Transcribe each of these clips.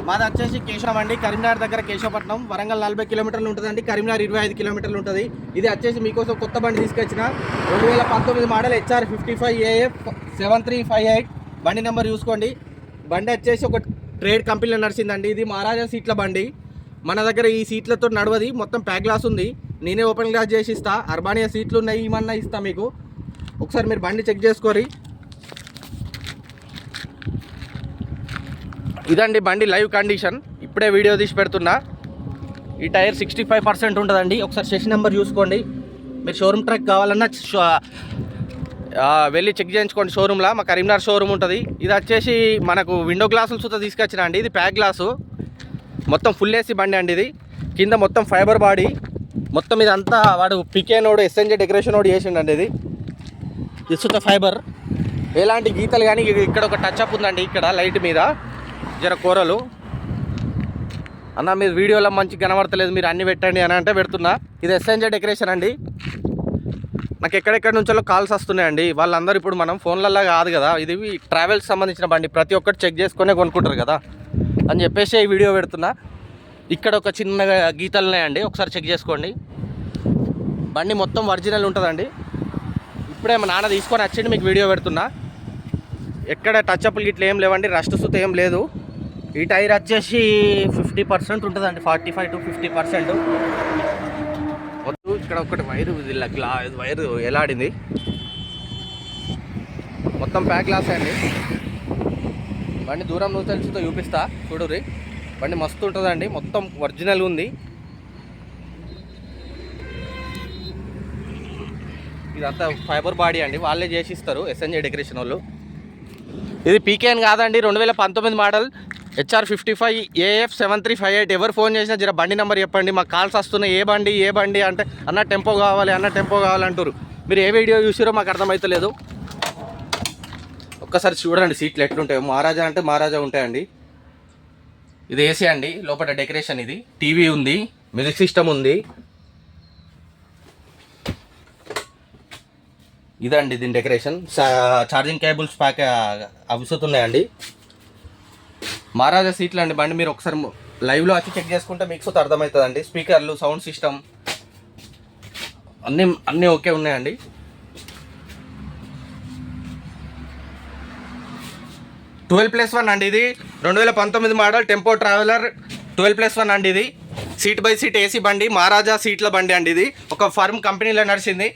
మాది వచ్చేసి కేశవం అండి, కరీంనగర్ దగ్గర కేశవపట్నం. వరంగల్ 40 కిలోమీటర్లు ఉంటుందండి, కరీంనగర్ 25 కిలోమీటర్లు ఉంటుంది. ఇది వచ్చేసి మీకోసం కొత్త బండి తీసుకొచ్చిన 2019 మోడల్ HR55AF 7358 బండి నెంబర్ చూసుకోండి. బండి వచ్చేసి ఒక ట్రేడ్ కంపెనీలో నడిచిందండి. ఇది మహారాజా సీట్ల బండి. మన దగ్గర ఈ సీట్లతో నడవది, మొత్తం ప్యాక్ గ్లాస్ ఉంది. నేనే ఓపెన్ గ్లాస్ చేసి ఇస్తా. అర్బానియా సీట్లు ఉన్నాయి, ఏమన్నా ఇస్తా మీకు. ఒకసారి మీరు బండి చెక్ చేసుకోరి. ఇదండి బండి లైవ్ కండిషన్, ఇప్పుడే వీడియో తీసి పెడుతున్నా. ఈ టైర్ 65% ఉంటుందండి. ఒకసారి సెషన్ నెంబర్ చూసుకోండి. మీరు షోరూమ్ ట్రాక్ కావాలన్నా వెళ్ళి చెక్ చేయించుకోండి షోరూమ్లో. మా కరీంనగర్ షోరూమ్ ఉంటుంది. ఇది వచ్చేసి మనకు విండో గ్లాసులు సుతా తీసుకొచ్చిన అండి. ఇది ప్యాక్ గ్లాసు, మొత్తం ఫుల్ ఏసీ బండి అండి. ఇది కింద మొత్తం ఫైబర్ బాడీ, మొత్తం ఇదంతా వాడు పికేనోడు SNJ డెకరేషన్ ఓడి చేసిండండి. ఇది సుతా ఫైబర్, ఎలాంటి గీతలు కానీ. ఇక్కడ ఒక టచ్ అప్ ఉందండి, ఇక్కడ లైట్ మీద జర కూరలు. అన్న మీరు వీడియోలో మంచి కనబడతలేదు, మీరు అన్నీ పెట్టండి అని అంటే పెడుతున్నా. ఇది SNJ డెకరేషన్ అండి. నాకు ఎక్కడెక్కడి నుంచో కాల్స్ వస్తున్నాయండి. వాళ్ళందరూ ఇప్పుడు మనం ఫోన్లలో కాదు కదా, ఇది ట్రావెల్స్ సంబంధించిన బండి, ప్రతి ఒక్కటి చెక్ చేసుకునే కొనుక్కుంటారు కదా అని చెప్పేసి ఈ వీడియో పెడుతున్నా. ఇక్కడ ఒక చిన్న గీతలు ఉన్నాయండి, ఒకసారి చెక్ చేసుకోండి. బండి మొత్తం ఒరిజినల్ ఉంటుందండి. ఇప్పుడే మా నాన్న తీసుకొని వచ్చిండి, మీకు వీడియో పెడుతున్నా. ఎక్కడ టచ్అప్లు ఇట్లా ఏం లేవండి, రస్ట్ సుత ఏం లేదు. ఈ టైర్ వచ్చేసి 50% ఉంటుందండి, 45 to 50%. ఇక్కడ ఒకటి వైరు వైరు ఎలాడింది, మొత్తం ప్యాక్ గ్లాస్ అండి. బండి దూరం నుంచి తెలుసుతో చూపిస్తా చూడుర్రి. బండి మస్తు ఉంటుందండి, మొత్తం ఒరిజినల్ ఉంది. ఇదంతా ఫైబర్ బాడీ అండి, వాళ్ళే చేసిస్తారు SNJ డెకరేషన్ వాళ్ళు. ఇది పీకేఎన్ కాదండి, 2019 మోడల్ HR55AF 7358. ఎవరు ఫోన్ చేసినా జర బండి నెంబర్ చెప్పండి, మాకు కాల్స్ వస్తున్నాయి. ఏ బండి అంటే అన్న టెంపో కావాలంటారు. మీరు ఏ వీడియో చూసారో మాకు అర్థమవుతలేదు. ఒక్కసారి చూడండి సీట్లు ఎట్లుంటాయో. మహారాజా అంటే మహారాజా ఉంటాయండి. ఇది ఏసీ అండి, లోపల డెకరేషన్. ఇది టీవీ ఉంది, మ్యూజిక్ సిస్టమ్ ఉంది. ఇదండి దీని డెకరేషన్. ఛార్జింగ్ కేబుల్స్ ప్యాక్ అవసతున్నాయండి. మహారాజా సీట్లు అండి బండి. మీరు ఒకసారి లైవ్లో వచ్చి చెక్ చేసుకుంటే మీకు సుత అర్థమవుతుందండి. స్పీకర్లు, సౌండ్ సిస్టమ్ అన్నీ ఓకే ఉన్నాయండి. 12+1 అండి. ఇది 2019 మోడల్ టెంపో ట్రావెలర్ 12+1 అండి. ఇది సీట్ బై సీట్ ఏసీ బండి, మహారాజా సీట్ల బండి అండి. ఇది ఒక ఫర్మ్ కంపెనీలో నడిచింది.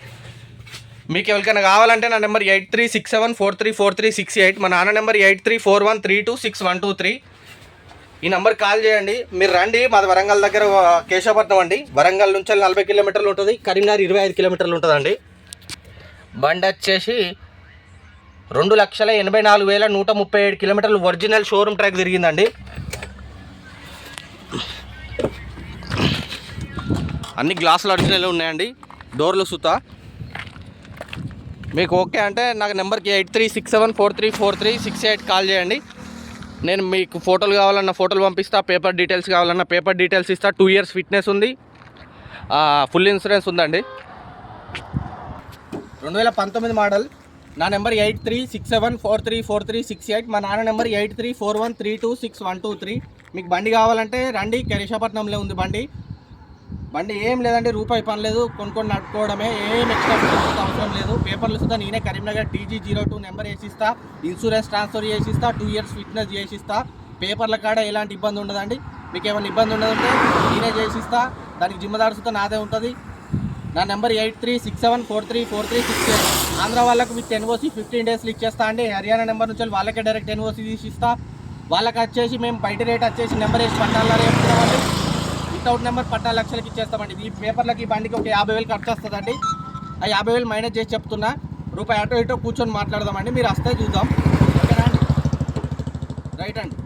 మీకు ఎవరికైనా కావాలంటే నా నెంబర్ 8367434368. మా నాన్న నెంబర్ 8341326123. ఈ నెంబర్ కాల్ చేయండి. మీరు రండి, మాది వరంగల్ దగ్గర కేశవపట్నం అండి. వరంగల్ నుంచి 40 కిలోమీటర్లు ఉంటుంది, కరీంనగర్ 25 కిలోమీటర్లు ఉంటుందండి. బండి వచ్చేసి 2,84,137 కిలోమీటర్లు ఒరిజినల్ షోరూమ్ ట్రాక్ తిరిగిందండి. అన్ని గ్లాసులు ఒరిజినల్ ఉన్నాయండి, డోర్లు సుతా. మీకు ఓకే అంటే నాకు నెంబర్కి 8367434368 కాల్ చేయండి. నేను మీకు ఫోటోలు కావాలన్నా ఫోటోలు పంపిస్తా, పేపర్ డీటెయిల్స్ కావాలన్నా పేపర్ డీటెయిల్స్ ఇస్తా. 2 years ఫిట్నెస్ ఉంది, ఫుల్ ఇన్సూరెన్స్ ఉందండి. 2019 మోడల్. నా నెంబర్ 8367434368. మా నాన్న నెంబర్ 8341326123. మీకు బండి కావాలంటే రండి, కేశవపట్నంలో ఉంది బండి. ఏం లేదండి, రూపాయి పని లేదు, కొనుక్కొని నడుపుకోవడమే. ఏం ఎక్స్ట్రా అవసరం లేదు. పేపర్లు సుతా నేనే కరీంనగర్ DG02 నెంబర్ వేసిస్తా, ఇన్సూరెన్స్ ట్రాన్స్ఫర్ చేసిస్తా, 2 years ఫిట్నెస్ చేసిస్తా. పేపర్ల కాడ ఎలాంటి ఇబ్బంది ఉండదండి. మీకు ఏమైనా ఇబ్బంది ఉండదంటే నేనే చేసిస్తా, దానికి జిమ్మదారు సుతా నాదే ఉంటుంది. నా నెంబర్ 8367434368. ఆంధ్ర వాళ్ళకు విత్ NOC 15 daysలో ఇచ్చేస్తా అండి. హర్యానా నెంబర్ నుంచి వాళ్ళకే డైరెక్ట్ NOC తీసి ఇస్తా. వాళ్ళకి వచ్చేసి మేము బయట రేట్ వచ్చేసి నెంబర్ వేసి పట్టాలని చెప్తున్నామండి. వితౌట్ నెంబర్ 14 లక్షలకి ఇచ్చేస్తామండి. ఈ పేపర్లకి ఈ బండికి ఒక 50,000 ఖర్చు వస్తుందండి. ఆ 50,000 మైనస్ చేసి చెప్తున్నా. రూపాయి అటో ఇటో కూర్చొని మాట్లాడదామండి. మీరు వస్తే చూద్దాం, ఓకేనా అండి? రైట్ అండి.